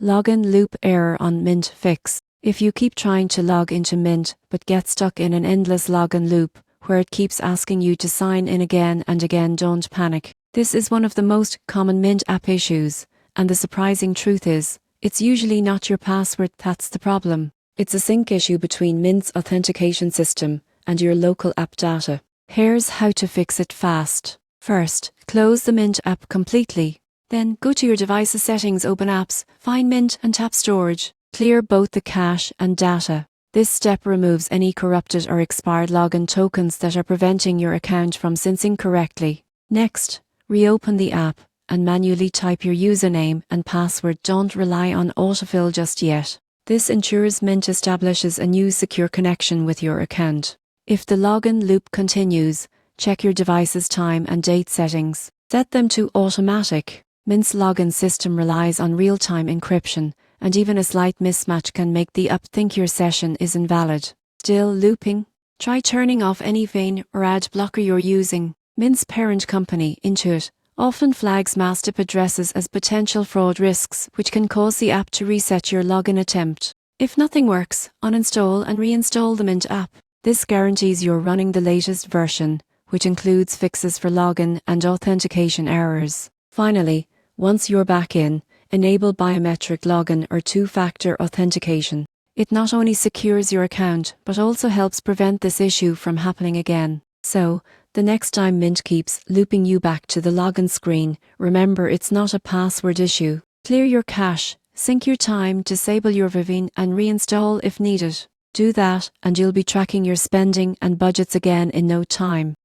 Login loop error on Mint fix. If you keep trying to log into Mint but get stuck in an endless login loop where it keeps asking you to sign in again and again, don't panic. This is one of the most common Mint app issues, and the surprising truth is, it's usually not your password that's the problem. It's a sync issue between Mint's authentication system and your local app data. Here's how to fix it fast. First, close the Mint app completely. Then go to your device's settings, open apps, find Mint and tap storage. Clear both the cache and data. This step removes any corrupted or expired login tokens that are preventing your account from syncing correctly. Next, reopen the app and manually type your username and password. Don't rely on autofill just yet. This ensures Mint establishes a new secure connection with your account. If the login loop continues, check your device's time and date settings. Set them to automatic. Mint's login system relies on real-time encryption, and even a slight mismatch can make the app think your session is invalid. Still looping? Try turning off any VPN or ad blocker you're using. Mint's parent company, Intuit, often flags masked IP addresses as potential fraud risks, which can cause the app to reset your login attempt. If nothing works, uninstall and reinstall the Mint app. This guarantees you're running the latest version, which includes fixes for login and authentication errors. Finally, once you're back in, enable biometric login or two-factor authentication. It not only secures your account, but also helps prevent this issue from happening again. So, the next time Mint keeps looping you back to the login screen, remember it's not a password issue. Clear your cache, sync your time, disable your VPN, and reinstall if needed. Do that, and you'll be tracking your spending and budgets again in no time.